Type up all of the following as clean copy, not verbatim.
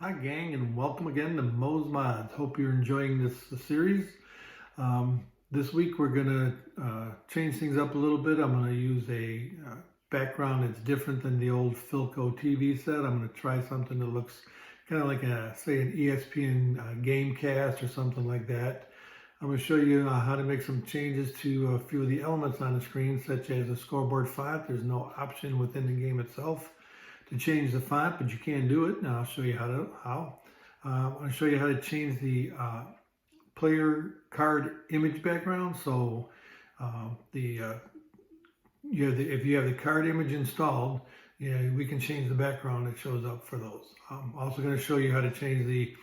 Hi gang, and welcome again to Moe'sMods. Hope you're enjoying this series. This week we're going to change things up a little bit. I'm going to use a background that's different than the old Philco TV set. I'm going to try something that looks kind of like say an ESPN Gamecast or something like that. I'm going to show you how to make some changes to a few of the elements on the screen, such as the scoreboard font. There's no option within the game itself to change the font, but you can do it. Now I'll show you how. I'm going to show you how to change the player card image background. So if you have the card image installed, we can change the background that shows up for those. I'm also going to show you how to change the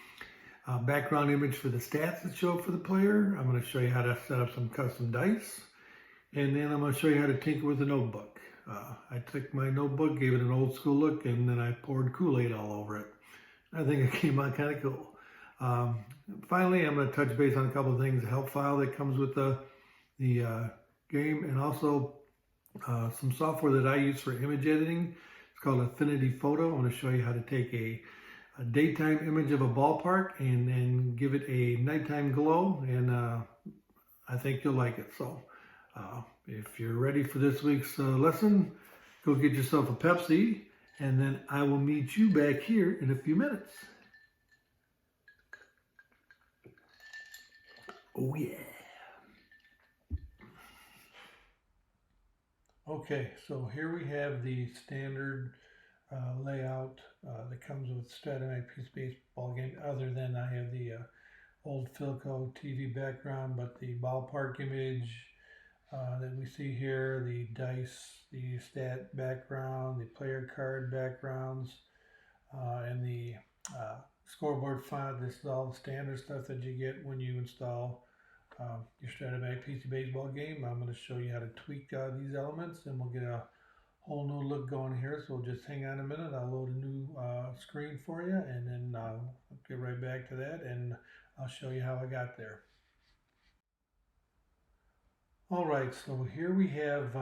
background image for the stats that show up for the player. I'm going to show you how to set up some custom dice, and then I'm going to show you how to tinker with the notebook. I took my notebook, gave it an old school look, and then I poured Kool-Aid all over it. I think it came out kind of cool. Finally, I'm going to touch base on a couple of things. The help file that comes with the game, and also some software that I use for image editing. It's called Affinity Photo. I'm going to show you how to take a daytime image of a ballpark and then give it a nighttime glow, and I think you'll like it. So if you're ready for this week's lesson, go get yourself a Pepsi, and then I will meet you back here in a few minutes. Oh yeah. Okay, so here we have the standard layout that comes with Saturday Night Baseball game, other than I have the old Philco TV background, but the ballpark image that we see here, the dice, the stat background, the player card backgrounds, and the scoreboard font. This is all the standard stuff that you get when you install your Stratomatic PC baseball game. I'm going to show you how to tweak these elements, and we'll get a whole new look going here. So just hang on a minute. I'll load a new screen for you, and then I'll get right back to that, and I'll show you how I got there. All right, so here we have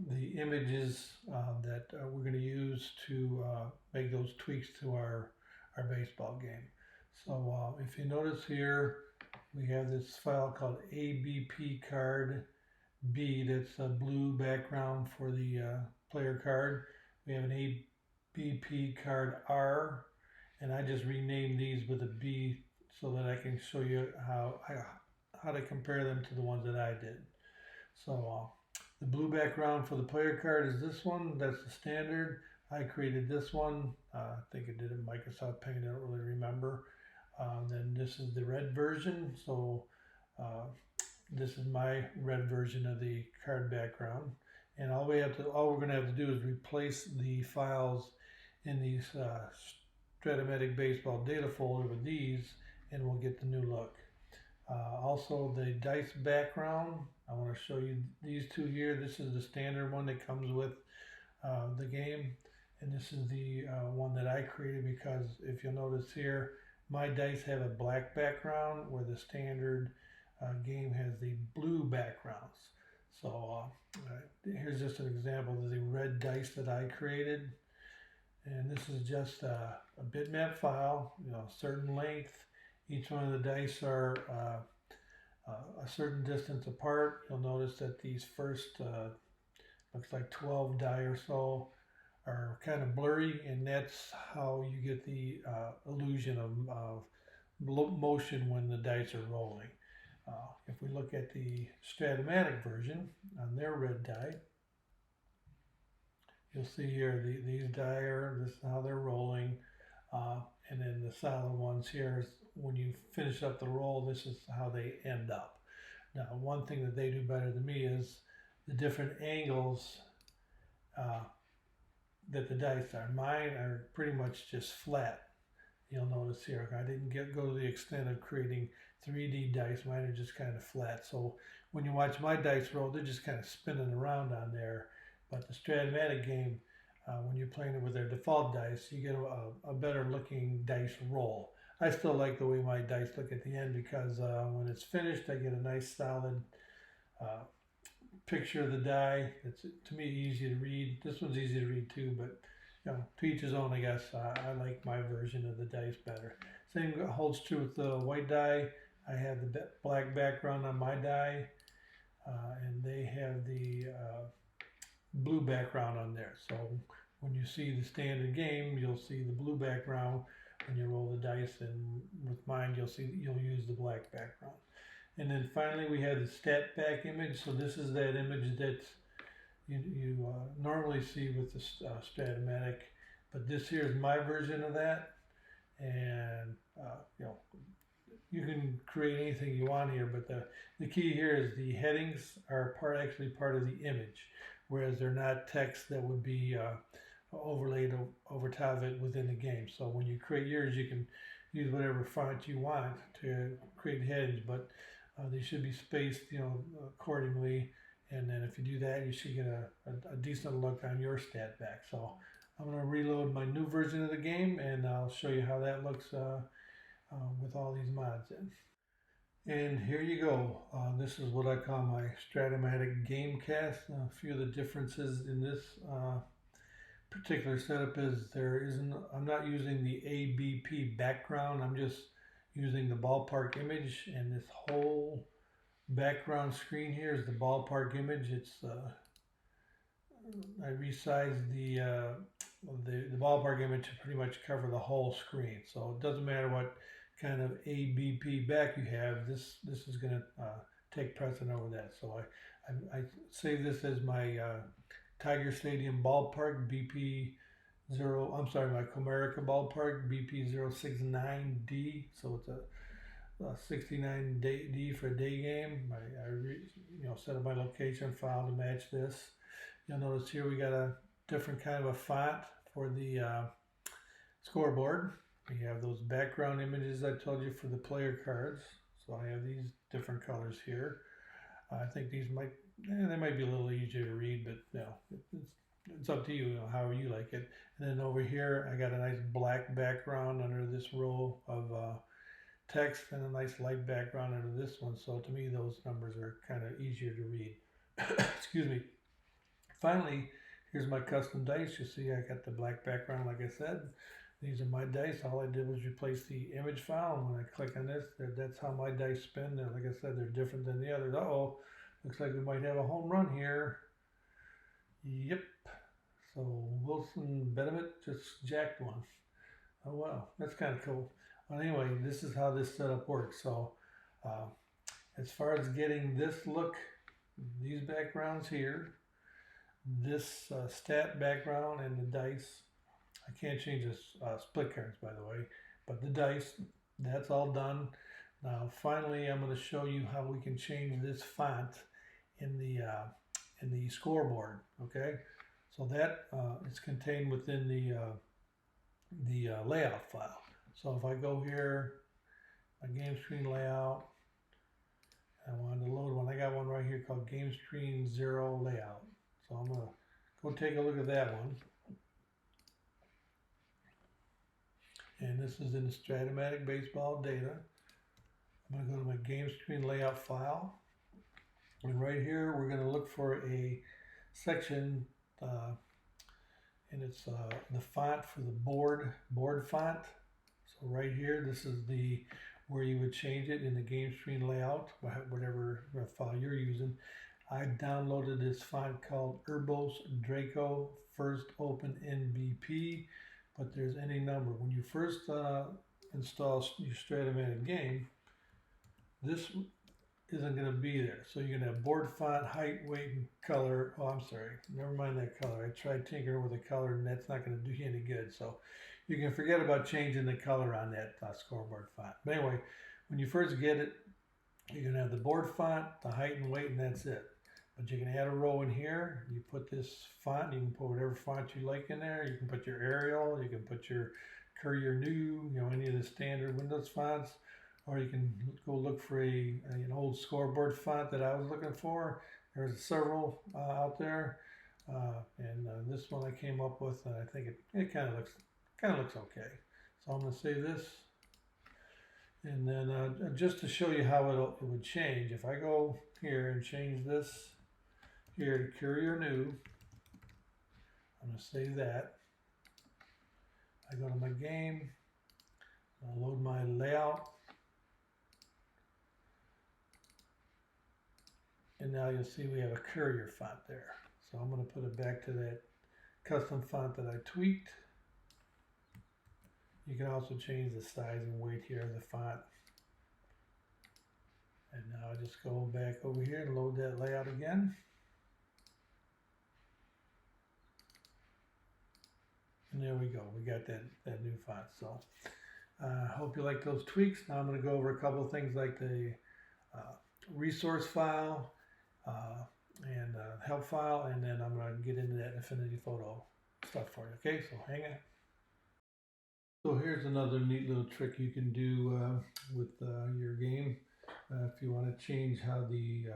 the images that we're going to use to make those tweaks to our baseball game. So if you notice here, we have this file called ABP card B. That's a blue background for the player card. We have an ABP card R, and I just renamed these with a B so that I can show you how to compare them to the ones that I did. So the blue background for the player card is this one. That's the standard. I created this one. I think it did in Microsoft Paint. I don't really remember. Then this is the red version. So this is my red version of the card background. And all we're going to have to do is replace the files in these Stratomatic Baseball data folder with these, and we'll get the new look. Also the dice background, I want to show you these two here. This is the standard one that comes with the game, and this is the one that I created, because if you'll notice here, my dice have a black background where the standard game has the blue backgrounds. So here's just an example of the red dice that I created. And this is just a bitmap file, certain length. Each one of the dice are a certain distance apart. You'll notice that these first, looks like 12 die or so, are kind of blurry, and that's how you get the illusion of motion when the dice are rolling. If we look at the Stratomatic version on their red die, you'll see here these die are, this is how they're rolling, and then the solid ones here is when you finish up the roll, this is how they end up. Now, one thing that they do better than me is the different angles that the dice are. Mine are pretty much just flat. You'll notice here, I didn't go to the extent of creating 3D dice. Mine are just kind of flat. So when you watch my dice roll, they're just kind of spinning around on there. But the Stratomatic game, when you're playing it with their default dice, you get a better looking dice roll. I still like the way my dice look at the end because when it's finished, I get a nice solid picture of the die. It's, to me, easy to read. This one's easy to read too, but to each his own, I guess. I like my version of the dice better. Same holds true with the white die. I have the black background on my die, and they have the blue background on there. So when you see the standard game, you'll see the blue background when you roll the dice, and with mine, you'll use the black background. And then finally, we have the stat back image. So this is that image that you normally see with the Stratomatic, but this here is my version of that. And you can create anything you want here, but the key here is the headings are actually part of the image, whereas they're not text that would be overlaid over top of it within the game. So when you create yours, you can use whatever font you want to create headings, but they should be spaced, accordingly. And then if you do that, you should get a decent look on your stat back. So I'm going to reload my new version of the game, and I'll show you how that looks with all these mods in. And here you go. This is what I call my Stratomatic game cast. A few of the differences in this particular setup is I'm not using the ABP background. I'm just using the ballpark image, and this whole background screen here is the ballpark image. It's I resized the ballpark image to pretty much cover the whole screen. So it doesn't matter what kind of ABP back you have. This is going to take precedent over that. So I save this as my Tiger Stadium ballpark my Comerica ballpark BP069D. So it's a 69 D for a day game. I set up my location file to match this. You'll notice here we got a different kind of a font for the scoreboard. We have those background images I told you for the player cards. So I have these different colors here. I think these they might be a little easier to read, but it's up to you, however you like it. And then over here, I got a nice black background under this row of text, and a nice light background under this one. So to me, those numbers are kind of easier to read. Excuse me. Finally, here's my custom dice. You see I got the black background, like I said. These are my dice. All I did was replace the image file, and when I click on this, that's how my dice spin. And like I said, they're different than the others. Uh-oh, looks like we might have a home run here. Yep. So Wilson Benedict just jacked one. Oh wow, that's kind of cool. Well, anyway, this is how this setup works. So as far as getting this look, these backgrounds here, this stat background and the dice, I can't change this split cards, by the way, but the dice, that's all done. Now finally, I'm going to show you how we can change this font in the scoreboard. Okay, so that is contained within the layout file. So if I go here, my game screen layout, I wanted to load one. I got one right here called Game Screen 0 Layout. So I'm going to go take a look at that one. And this is in the Stratomatic Baseball data. I'm going to go to my Game Screen Layout file. And right here, we're going to look for a section, and it's the font for the board font. So right here, this is the where you would change it in the game screen layout, whatever file you're using. I downloaded this font called Urbos Draco First Open NBP, but there's any number. When you first install your Stratomatic game, this isn't going to be there. So you're going to have board font, height, weight, and color. Oh, I'm sorry. Never mind that color. I tried tinkering with the color, and that's not going to do you any good. So you can forget about changing the color on that scoreboard font. But anyway, when you first get it, you're going to have the board font, the height and weight, and that's it. But you can add a row in here. You put this font. You can put whatever font you like in there. You can put your Arial. You can put your Courier New. You know, any of the standard Windows fonts. Or you can go look for an old scoreboard font that I was looking for. There's several out there, and this one I came up with, and I think it kind of looks okay. So I'm going to save this, and then just to show you how it would change, if I go here and change this here to Courier New, I'm going to save that. I go to my game, I'll load my layout. And now you'll see we have a Courier font there. So I'm going to put it back to that custom font that I tweaked. You can also change the size and weight here of the font. And now I just go back over here and load that layout again. And there we go. We got that new font. So I hope you like those tweaks. Now I'm going to go over a couple of things like the resource file, and help file, and then I'm going to get into that Affinity Photo stuff for you. Okay, so hang on. So here's another neat little trick you can do with your game. If you want to change how the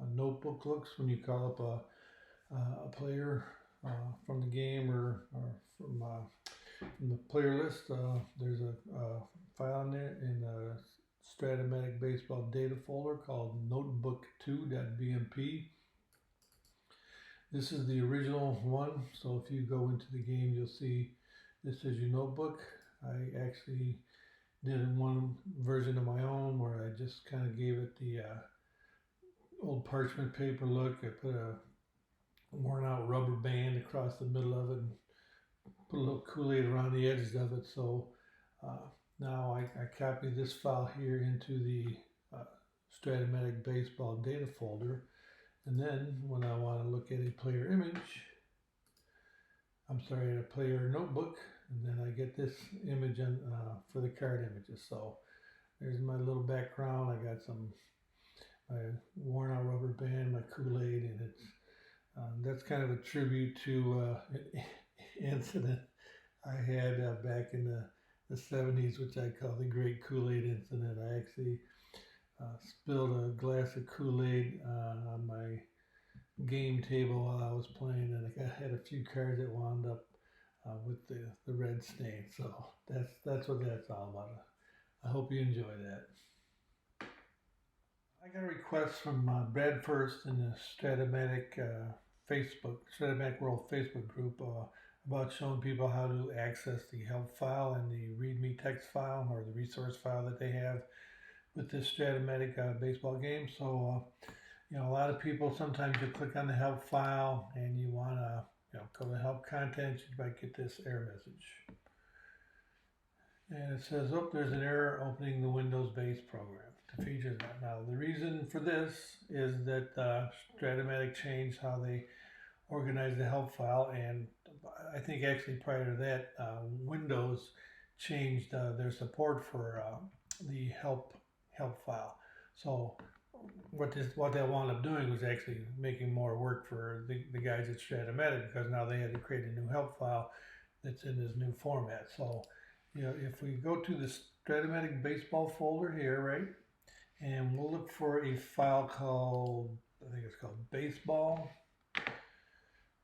a notebook looks when you call up a player from the game or from the player list, there's a file in there in the Stratomatic Baseball data folder called notebook2.bmp. This is the original one, so if you go into the game, you'll see this is your notebook. I actually did one version of my own where I just kind of gave it the old parchment paper look. I put a worn out rubber band across the middle of it and put a little Kool-Aid around the edges of it. So now I copy this file here into the Stratomatic Baseball data folder, and then when I want to look at a player image, a player notebook, and then I get this image for the card images. So there's my little background. I got my worn out rubber band, my Kool-Aid, and it's that's kind of a tribute to an incident I had back in the 70s, which I call the Great Kool-Aid Incident. I actually spilled a glass of Kool-Aid on my game table while I was playing, and I had a few cards that wound up with the red stain. So that's what that's all about. I hope you enjoy that. I got a request from Brad First in the Stratomatic World Facebook group about showing people how to access the help file and the README text file or the resource file that they have with this Stratomatic baseball game. So you know, a lot of people, sometimes you click on the help file and you want to go to help contents, you might get this error message. And it says, oh, there's an error opening the Windows-based program. The features not. Now, the reason for this is that Stratomatic changed how they organize the help file, and I think actually prior to that, Windows changed their support for the help file. So what they wound up doing was actually making more work for the guys at Stratomatic, because now they had to create a new help file that's in this new format. So if we go to the Stratomatic baseball folder here, right, and we'll look for a file called, I think it's called baseball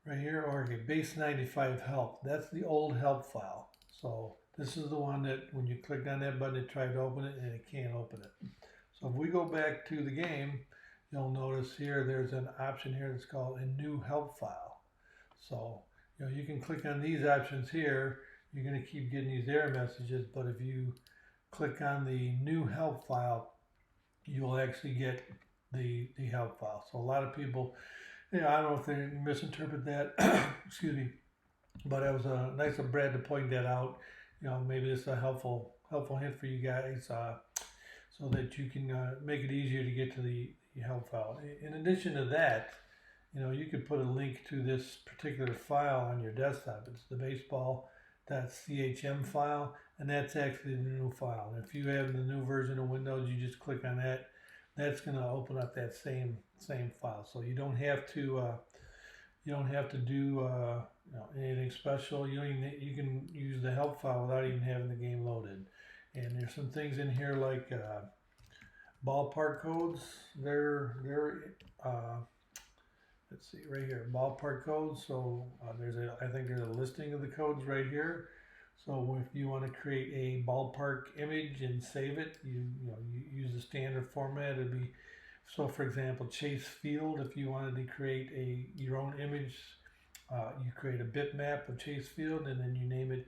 right here, or okay, base 95 help. That's the old help file. So this is the one that when you clicked on that button, it tried to open it and it can't open it. So if we go back to the game, you'll notice here there's an option here that's called a new help file. So you can click on these options here. You're going to keep getting these error messages, but if you click on the new help file, you will actually get the help file. So a lot of people, I don't know if they misinterpret that, excuse me, but it was nice of Brad to point that out. Maybe it's a helpful hint for you guys, so that you can make it easier to get to the help file. In addition to that, you could put a link to this particular file on your desktop. It's the baseball.chm file, and that's actually the new file. And if you have the new version of Windows, you just click on that. That's going to open up that same file. So you don't have to do anything special. You can use the help file without even having the game loaded. And there's some things in here like ballpark codes. Let's see right here, ballpark codes. So I think there's a listing of the codes right here. So if you want to create a ballpark image and save it, you use the standard format. It'd be, so for example, Chase Field. If you wanted to create your own image, you create a bitmap of Chase Field, and then you name it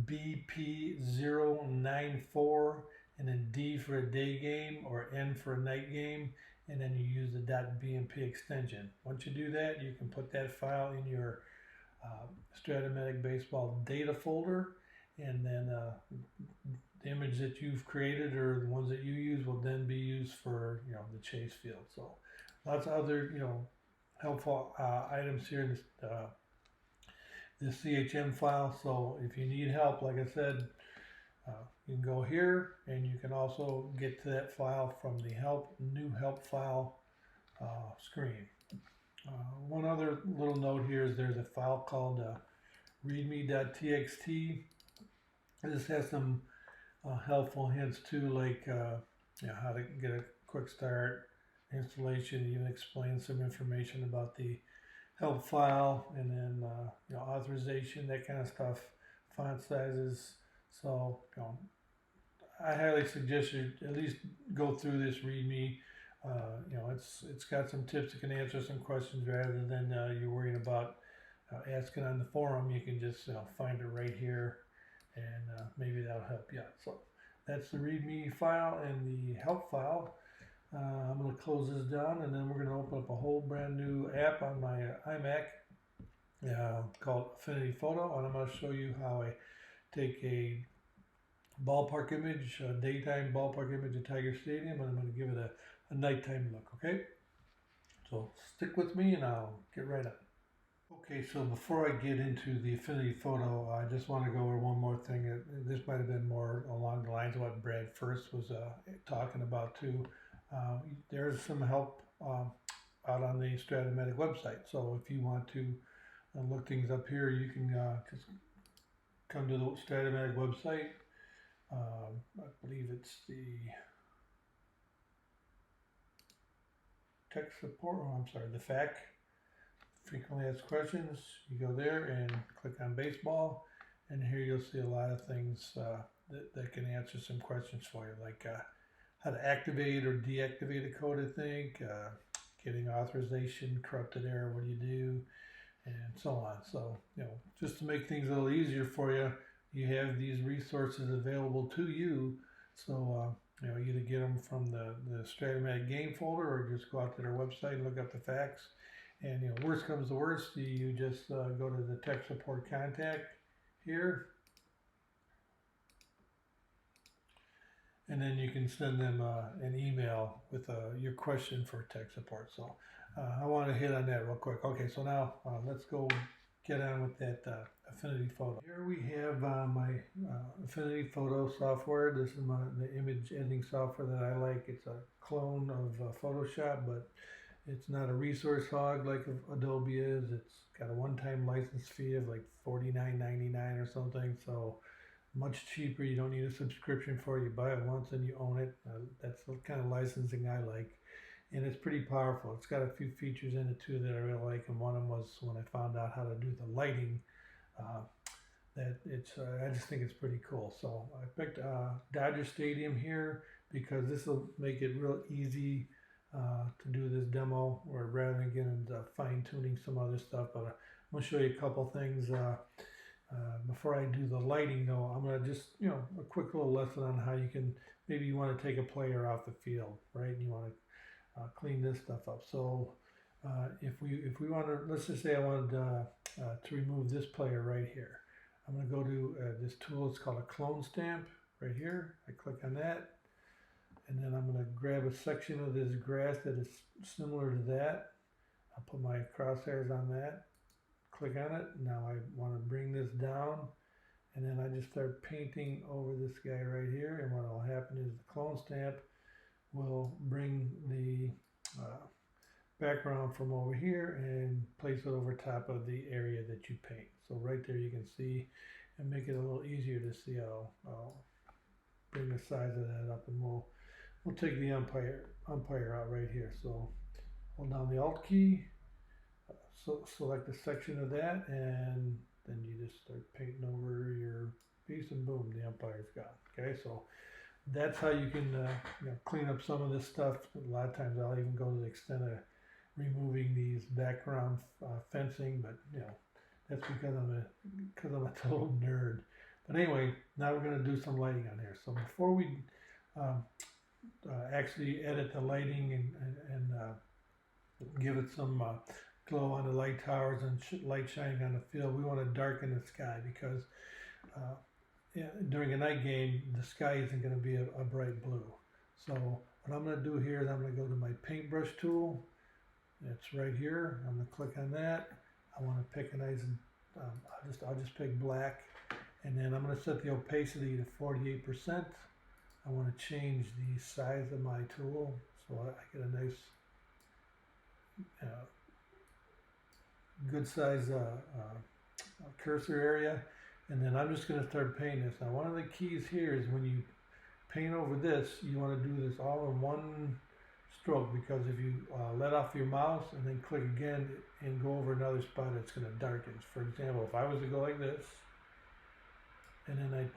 BP094, and then D for a day game or N for a night game, and then you use the .bmp extension. Once you do that, you can put that file in your Stratomatic Baseball data folder, and then the image that you've created or the ones that you use will then be used for the Chase Field. So lots of other helpful items here in this CHM file. So if you need help, like I said, you can go here, and you can also get to that file from the new help file screen. One other little note here is there's a file called readme.txt. This has some helpful hints too, like how to get a quick start, installation, even explain some information about the help file, and then authorization, that kind of stuff, font sizes. So I highly suggest you at least go through this README. It's got some tips that can answer some questions rather than you're worrying about asking on the forum. You can just find it right here, and maybe that'll help you out. So that's the README file and the help file. I'm going to close this down, and then we're going to open up a whole brand new app on my iMac called Affinity Photo, and I'm going to show you how I take a ballpark image, a daytime ballpark image of Tiger Stadium, and I'm going to give it a nighttime look, okay? So stick with me and I'll get right on. Okay, so before I get into the Affinity Photo, I just want to go over one more thing. This might have been more along the lines of what Brad first was talking about too. There's some help out on the Stratomatic website. So if you want to look things up here, you can just come to the Stratomatic website. I believe it's the tech support, the FAQ, frequently asked questions. You go there and click on baseball, and here you'll see a lot of things that can answer some questions for you, like how to activate or deactivate a code, I think, getting authorization, corrupted error, what do you do, and so on. So, just to make things a little easier for you, you have these resources available to you. So, either get them from the Stratomatic game folder, or just go out to their website and look up the facts. And, worst comes to worst, you just go to the tech support contact here, and then you can send them an email with your question for tech support. So I want to hit on that real quick. Okay, so now let's go get on with that Affinity Photo. Here we have my Affinity Photo software. This is the image editing software that I like. It's a clone of Photoshop, but it's not a resource hog like Adobe is. It's got a one-time license fee of like $49.99 or something. So much cheaper. You don't need a subscription for it. You buy it once and you own it. That's the kind of licensing I like. And it's pretty powerful. It's got a few features in it too that I really like, and one of them was when I found out how to do the lighting. I just think it's pretty cool. So I picked Dodger Stadium here because this will make it real easy to do this demo, or rather than getting into fine-tuning some other stuff. But I'm going to show you a couple things. Before I do the lighting though, I'm going to just, a quick little lesson on how you can, maybe you want to take a player off the field, right? And you want to clean this stuff up. So if we want to, let's just say I wanted to remove this player right here. I'm going to go to this tool, it's called a clone stamp right here. I click on that, and then I'm going to grab a section of this grass that is similar to that. I'll put my crosshairs on that, click on it. Now I want to bring this down, and then I just start painting over this guy right here, and what will happen is the clone stamp will bring the background from over here and place it over top of the area that you paint. So right there you can see, and make it a little easier to see. I'll bring the size of that up, and we'll take the umpire out right here. So hold down the Alt key, so select a section of that, and then you just start painting over your piece, and boom, the umpire's gone. Okay, so that's how you can clean up some of this stuff. A lot of times I'll even go to the extent of removing these background fencing, but that's because I'm a total nerd. But anyway, now we're going to do some lighting on here. So before we actually edit the lighting and give it some glow on the light towers and light shining on the field, we want to darken the sky, because during a night game the sky isn't going to be a bright blue. So what I'm going to do here is I'm going to go to my paintbrush tool. It's right here. I'm going to click on that. I want to pick a nice, I'll just pick black, and then I'm going to set the opacity to 48%. I want to change the size of my tool so I get a nice, good size cursor area, and then I'm just going to start painting this. Now one of the keys here is when you paint over this, you want to do this all in one stroke, because if you let off your mouse and then click again and go over another spot, it's going to darken. For example, if I was to go like this, and then I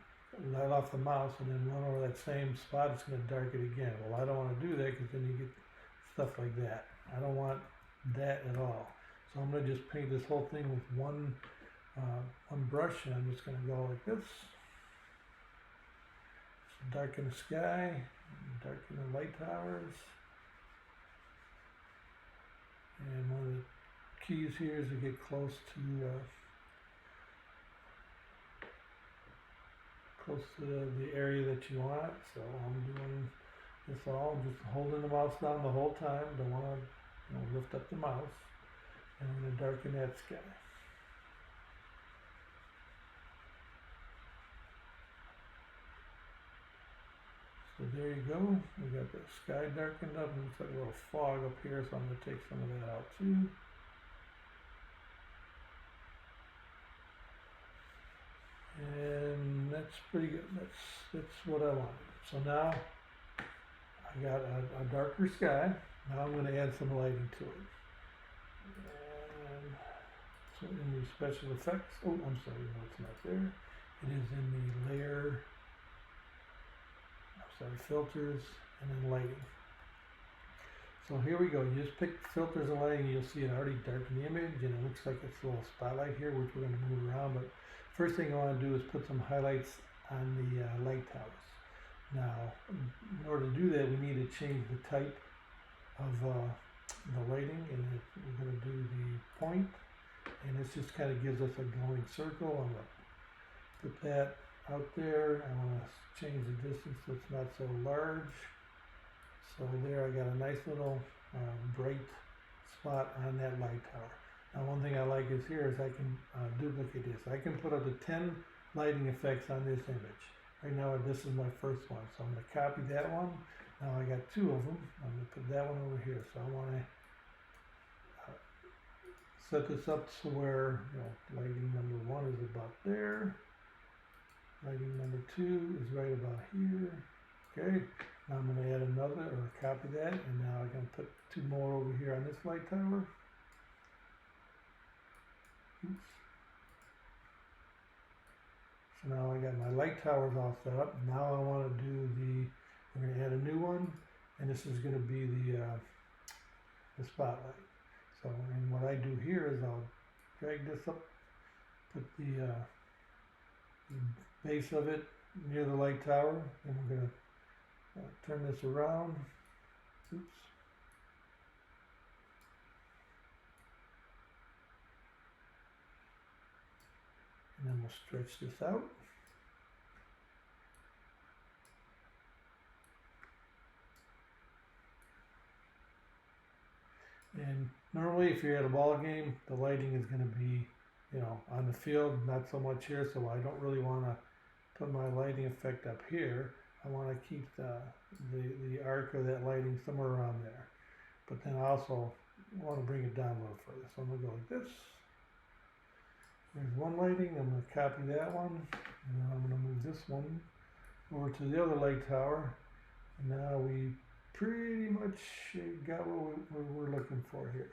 let off the mouse and then run over that same spot, it's going to darken again. Well, I don't want to do that, because then you get stuff like that. I don't want that at all. So I'm going to just paint this whole thing with one brush, and I'm just going to go like this. So darken the sky, darken the light towers. And one of the keys here is to get close to the area that you want. So I'm doing this all, just holding the mouse down the whole time. Don't want to lift up the mouse. And I'm going to darken that sky. So there you go. We got the sky darkened up, and looks like a little fog up here, so I'm going to take some of that out too. And that's pretty good. That's what I wanted. So now I got a darker sky. Now I'm going to add some lighting to it. And so in the special effects, oh, I'm sorry, no, it's not there. It is in the layer, filters, and then lighting. So here we go. You just pick filters and lighting, you'll see it already darkened the image, and it looks like it's a little spotlight here, which we're going to move around. But first thing I want to do is put some highlights on the light towers. Now, in order to do that, we need to change the type of the lighting, and we're going to do the point, and this just kind of gives us a glowing circle. I'm going to put that out there. I want to change the distance so it's not so large. So there I got a nice little bright spot on that light tower. Now one thing I like is here is I can duplicate this. I can put up to 10 lighting effects on this image. Right now this is my first one, so I'm going to copy that one. Now I got two of them. I'm going to put that one over here. So I want to set this up to where lighting number 1 is about there. Lighting number 2 is right about here. Okay, now I'm going to add another, or copy that, and now I'm going to put 2 more over here on this light tower. Oops. So now I got my light towers all set up. Now I want to do we're going to add a new one, and this is going to be the the spotlight. So, and what I do here is I'll drag this up, put the base of it near the light tower, and we're going to turn this around. Oops. And then we'll stretch this out. And normally if you're at a ball game, the lighting is going to be, you know, on the field, not so much here, so I don't really want to put my lighting effect up here. I want to keep the arc of that lighting somewhere around there. But then I also want to bring it down a little further. So I'm going to go like this. There's one lighting, I'm going to copy that one, and then I'm going to move this one over to the other light tower. And now we pretty much got what we're looking for here.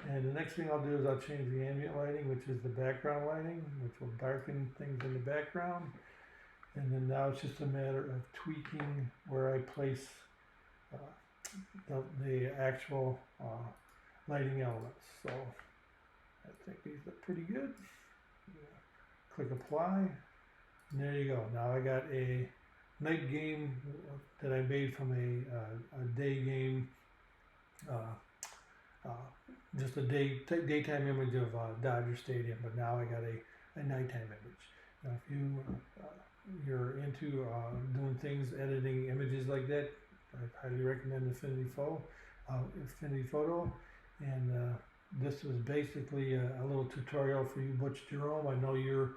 And the next thing I'll do is I'll change the ambient lighting, which is the background lighting, which will darken things in the background. And then now it's just a matter of tweaking where I place the actual lighting elements. So I think these look pretty good. Click apply, and there you go. Now I got a night game that I made from a day game, just a daytime image of Dodger Stadium, but now I got a nighttime image. Now if you're into doing things, editing images like that, I highly recommend Affinity Photo. And this was basically a little tutorial for you, Butch Jerome. I know you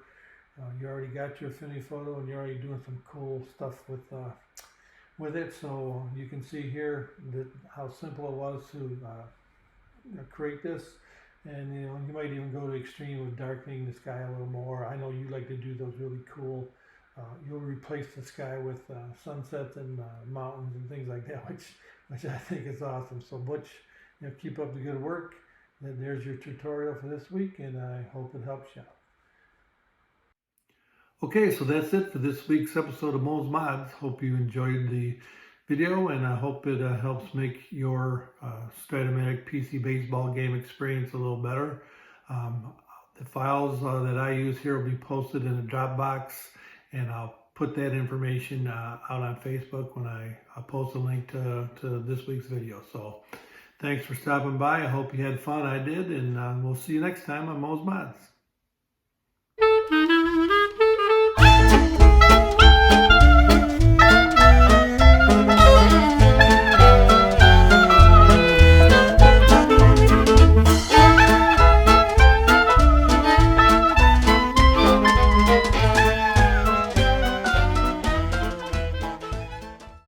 already got your Affinity Photo and you're already doing some cool stuff with it. So you can see here that how simple it was to create this. And you know, you might even go to extreme with darkening the sky a little more. I know you like to do those really cool. You'll replace the sky with sunsets and mountains and things like that, which I think is awesome. So Butch, you know, keep up the good work. There's your tutorial for this week, and I hope it helps you out. Okay, so that's it for this week's episode of Moe'sMods. Hope you enjoyed the video, and I hope it helps make your Stratomatic PC baseball game experience a little better. The files that I use here will be posted in a Dropbox, and I'll put that information out on Facebook when I post a link to this week's video. So thanks for stopping by. I hope you had fun. I did, and we'll see you next time on Moe'sMods.